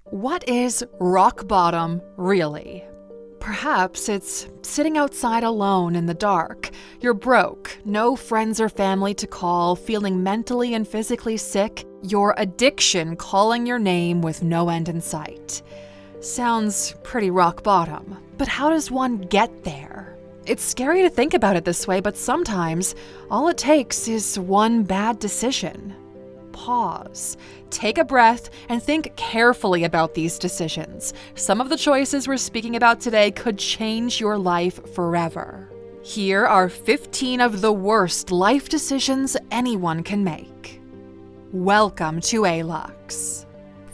What is rock bottom really? Perhaps it's sitting outside alone in the dark. You're broke, no friends or family to call, feeling mentally and physically sick, your addiction calling your name with no end in sight. Sounds pretty rock bottom, but how does one get there? It's scary to think about it this way, but sometimes all it takes is one bad decision. Pause, take a breath, and think carefully about these decisions. Some of the choices we're speaking about today could change your life forever. Here are 15 of the worst life decisions anyone can make. Welcome to Alux.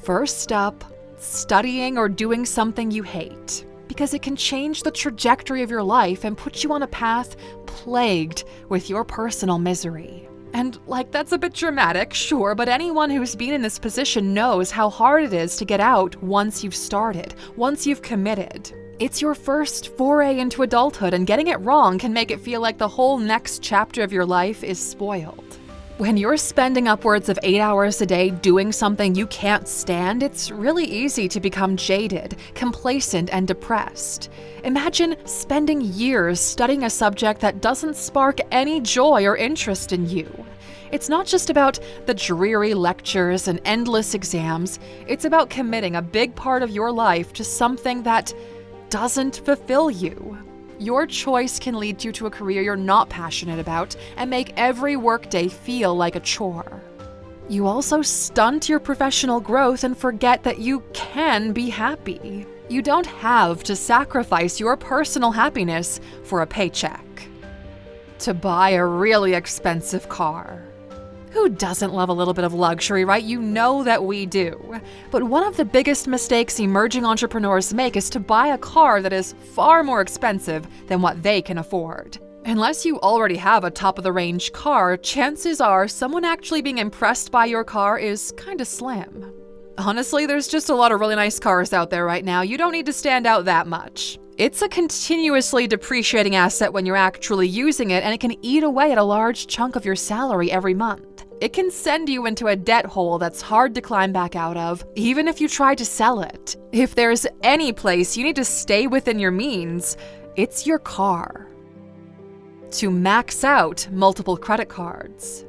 First up, studying or doing something you hate, because it can change the trajectory of your life and put you on a path plagued with your personal misery. And that's a bit dramatic, sure, but anyone who's been in this position knows how hard it is to get out once you've started, once you've committed. It's your first foray into adulthood, and getting it wrong can make it feel like the whole next chapter of your life is spoiled. When you're spending upwards of 8 hours a day doing something you can't stand, it's really easy to become jaded, complacent, and depressed. Imagine spending years studying a subject that doesn't spark any joy or interest in you. It's not just about the dreary lectures and endless exams, it's about committing a big part of your life to something that doesn't fulfill you. Your choice can lead you to a career you're not passionate about and make every workday feel like a chore. You also stunt your professional growth and forget that you can be happy. You don't have to sacrifice your personal happiness for a paycheck. To buy a really expensive car. Who doesn't love a little bit of luxury, right? You know that we do. But one of the biggest mistakes emerging entrepreneurs make is to buy a car that is far more expensive than what they can afford. Unless you already have a top-of-the-range car, chances are someone actually being impressed by your car is kinda slim. Honestly, there's just a lot of really nice cars out there right now. You don't need to stand out that much. It's a continuously depreciating asset when you're actually using it, and it can eat away at a large chunk of your salary every month. It can send you into a debt hole that's hard to climb back out of, even if you try to sell it. If there's any place you need to stay within your means, it's your car. To max out multiple credit cards.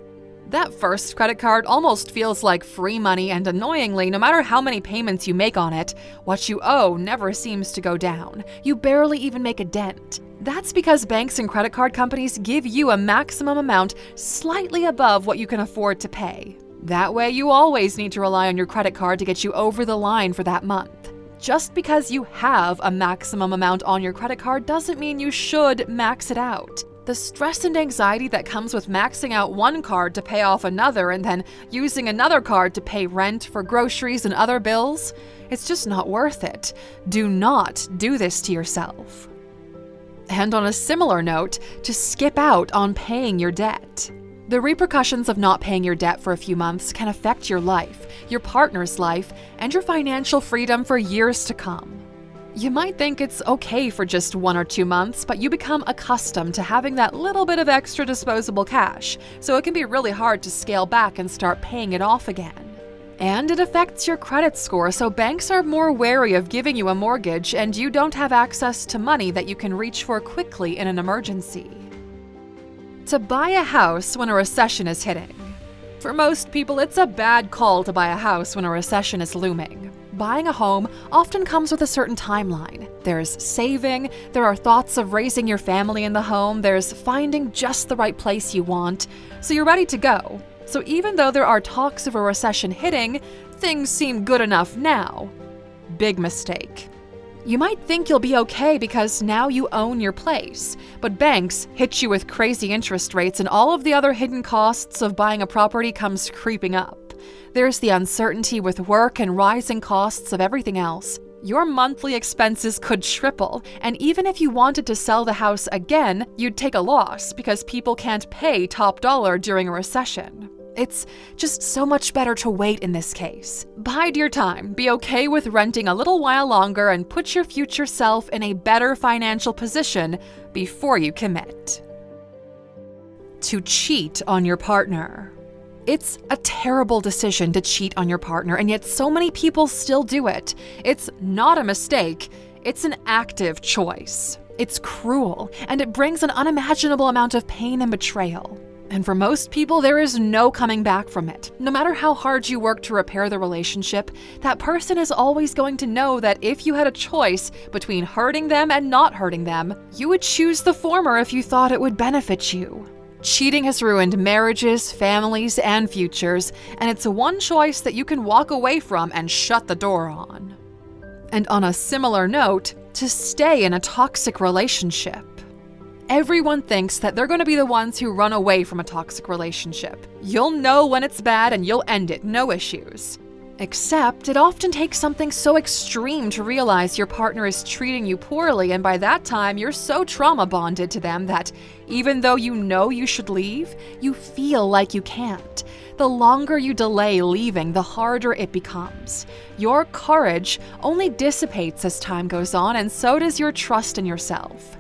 That first credit card almost feels like free money, and annoyingly, no matter how many payments you make on it, what you owe never seems to go down. You barely even make a dent. That's because banks and credit card companies give you a maximum amount slightly above what you can afford to pay. That way, you always need to rely on your credit card to get you over the line for that month. Just because you have a maximum amount on your credit card doesn't mean you should max it out. The stress and anxiety that comes with maxing out one card to pay off another and then using another card to pay rent for groceries and other bills, it's just not worth it. Do not do this to yourself. And on a similar note, to skip out on paying your debt. The repercussions of not paying your debt for a few months can affect your life, your partner's life, and your financial freedom for years to come. You might think it's okay for just 1 or 2 months, but you become accustomed to having that little bit of extra disposable cash, so it can be really hard to scale back and start paying it off again. And it affects your credit score, so banks are more wary of giving you a mortgage, and you don't have access to money that you can reach for quickly in an emergency. To buy a house when a recession is hitting. For most people, it's a bad call to buy a house when a recession is looming. Buying a home often comes with a certain timeline. There's saving, there are thoughts of raising your family in the home, there's finding just the right place you want, so you're ready to go. So even though there are talks of a recession hitting, things seem good enough now. Big mistake. You might think you'll be okay because now you own your place, but banks hit you with crazy interest rates and all of the other hidden costs of buying a property comes creeping up. There's the uncertainty with work and rising costs of everything else. Your monthly expenses could triple, and even if you wanted to sell the house again, you'd take a loss because people can't pay top dollar during a recession. It's just so much better to wait in this case. Bide your time, be okay with renting a little while longer, and put your future self in a better financial position before you commit. To cheat on your partner. It's a terrible decision to cheat on your partner, and yet so many people still do it. It's not a mistake, it's an active choice. It's cruel, and it brings an unimaginable amount of pain and betrayal. And for most people, there is no coming back from it. No matter how hard you work to repair the relationship, that person is always going to know that if you had a choice between hurting them and not hurting them, you would choose the former if you thought it would benefit you. Cheating has ruined marriages, families, and futures, and it's one choice that you can walk away from and shut the door on. And on a similar note, to stay in a toxic relationship. Everyone thinks that they're going to be the ones who run away from a toxic relationship. You'll know when it's bad and you'll end it, no issues. Except it often takes something so extreme to realize your partner is treating you poorly, and by that time you're so trauma bonded to them that even though you know you should leave, you feel like you can't. The longer you delay leaving, the harder it becomes. Your courage only dissipates as time goes on, and so does your trust in yourself.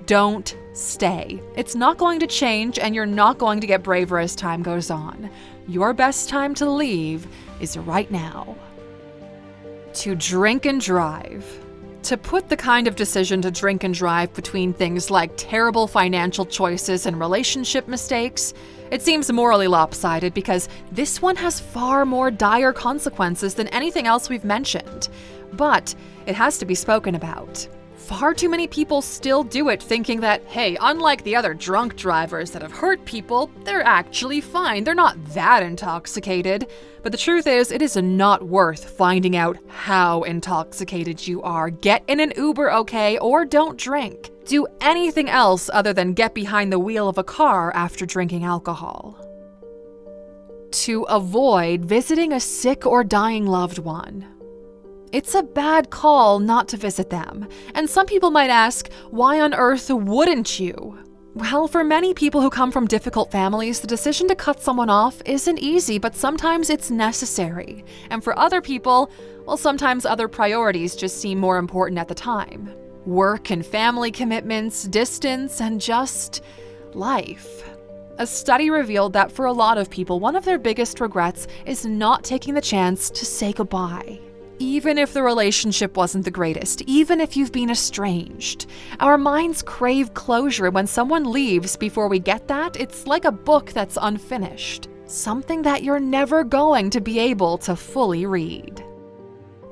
Don't stay. It's not going to change, and you're not going to get braver as time goes on. Your best time to leave is right now. To drink and drive. To put the kind of decision to drink and drive between things like terrible financial choices and relationship mistakes, it seems morally lopsided because this one has far more dire consequences than anything else we've mentioned. But it has to be spoken about. Far too many people still do it thinking that, hey, unlike the other drunk drivers that have hurt people, they're actually fine. They're not that intoxicated. But the truth is, it is not worth finding out how intoxicated you are. Get in an Uber, okay, or don't drink. Do anything else other than get behind the wheel of a car after drinking alcohol. To avoid visiting a sick or dying loved one. It's a bad call not to visit them. And some people might ask, why on earth wouldn't you? Well, for many people who come from difficult families, the decision to cut someone off isn't easy, but sometimes it's necessary. And for other people, well, sometimes other priorities just seem more important at the time. Work and family commitments, distance, and just life. A study revealed that for a lot of people, one of their biggest regrets is not taking the chance to say goodbye. Even if the relationship wasn't the greatest, even if you've been estranged. Our minds crave closure. When someone leaves before we get that, it's like a book that's unfinished. Something that you're never going to be able to fully read.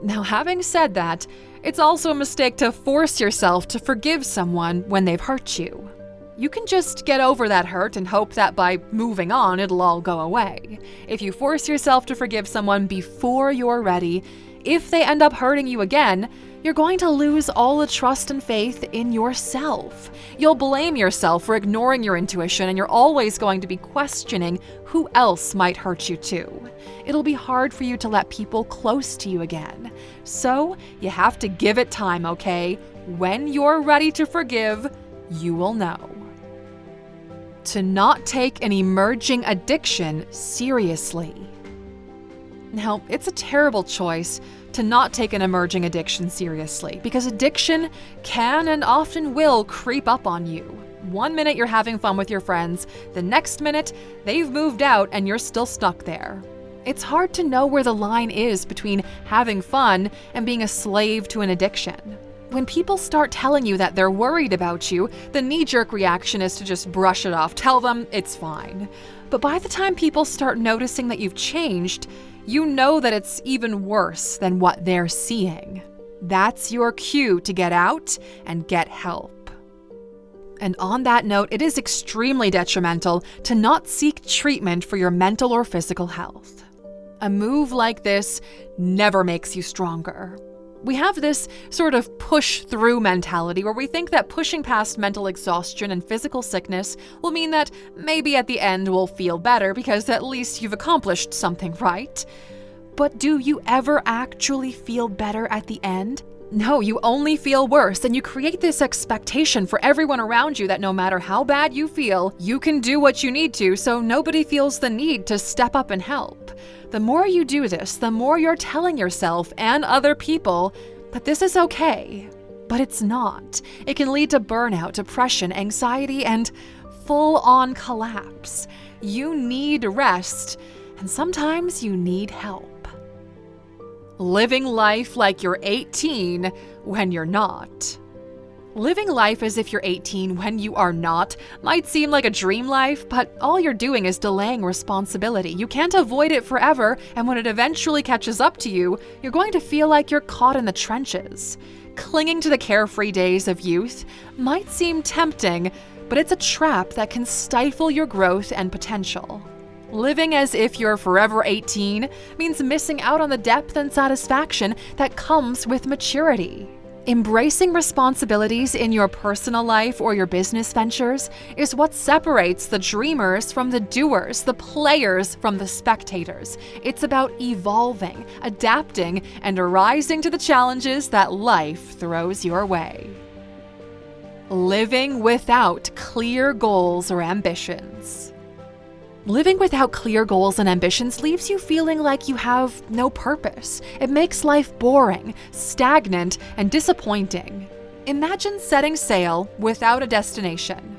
Now, having said that, it's also a mistake to force yourself to forgive someone when they've hurt you. You can just get over that hurt and hope that by moving on, it'll all go away. If you force yourself to forgive someone before you're ready, if they end up hurting you again, you're going to lose all the trust and faith in yourself. You'll blame yourself for ignoring your intuition, and you're always going to be questioning who else might hurt you too. It'll be hard for you to let people close to you again. So you have to give it time, okay? When you're ready to forgive, you will know. To not take an emerging addiction seriously. Now, it's a terrible choice to not take an emerging addiction seriously, because addiction can and often will creep up on you. One minute you're having fun with your friends, the next minute they've moved out and you're still stuck there. It's hard to know where the line is between having fun and being a slave to an addiction. When people start telling you that they're worried about you, the knee-jerk reaction is to just brush it off, tell them it's fine. But by the time people start noticing that you've changed, you know that it's even worse than what they're seeing. That's your cue to get out and get help. And on that note, it is extremely detrimental to not seek treatment for your mental or physical health. A move like this never makes you stronger. We have this sort of push-through mentality where we think that pushing past mental exhaustion and physical sickness will mean that maybe at the end we'll feel better because at least you've accomplished something, right? But do you ever actually feel better at the end? No, you only feel worse, and you create this expectation for everyone around you that no matter how bad you feel, you can do what you need to, so nobody feels the need to step up and help. The more you do this, the more you're telling yourself and other people that this is okay. But it's not. It can lead to burnout, depression, anxiety, and full-on collapse. You need rest, And sometimes you need help. Living life like you're 18 when you're not. Living life as if you're 18 when you are not might seem like a dream life, but all you're doing is delaying responsibility. You can't avoid it forever, and when it eventually catches up to you, you're going to feel like you're caught in the trenches. Clinging to the carefree days of youth might seem tempting, but it's a trap that can stifle your growth and potential. Living as if you're forever 18 means missing out on the depth and satisfaction that comes with maturity. Embracing responsibilities in your personal life or your business ventures is what separates the dreamers from the doers, the players from the spectators. It's about evolving, adapting, and rising to the challenges that life throws your way. Living without clear goals or ambitions. Living without clear goals and ambitions leaves you feeling like you have no purpose. It makes life boring, stagnant, and disappointing. Imagine setting sail without a destination.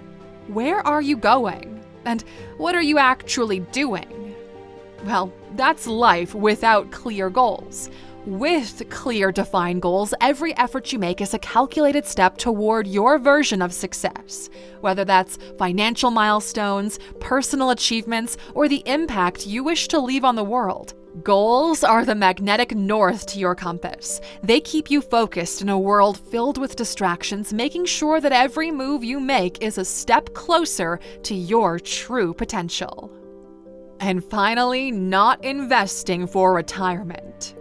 Where are you going? And what are you actually doing? Well, that's life without clear goals. With clear, defined goals, every effort you make is a calculated step toward your version of success. Whether that's financial milestones, personal achievements, or the impact you wish to leave on the world, goals are the magnetic north to your compass. They keep you focused in a world filled with distractions, making sure that every move you make is a step closer to your true potential. And finally, not investing for retirement.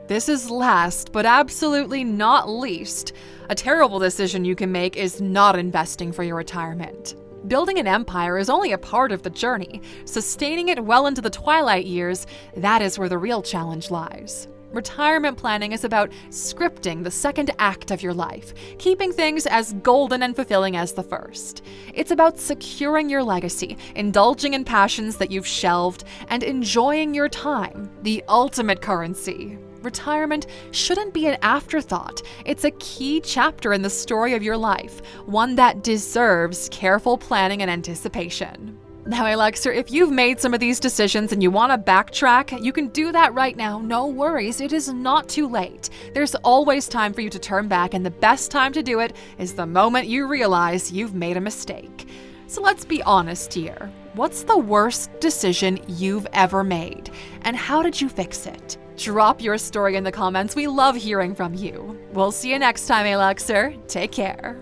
This is last, but absolutely not least. A terrible decision you can make is not investing for your retirement. Building an empire is only a part of the journey. Sustaining it well into the twilight years, that is where the real challenge lies. Retirement planning is about scripting the second act of your life, keeping things as golden and fulfilling as the first. It's about securing your legacy, indulging in passions that you've shelved, and enjoying your time, the ultimate currency. Retirement shouldn't be an afterthought. It's a key chapter in the story of your life, one that deserves careful planning and anticipation. Now, Alexer, if you've made some of these decisions and you want to backtrack, you can do that right now. No worries, it is not too late. There's always time for you to turn back, and the best time to do it is the moment you realize you've made a mistake. So let's be honest here. What's the worst decision you've ever made, and how did you fix it? Drop your story in the comments. We love hearing from you. We'll see you next time, Alexer. Take care.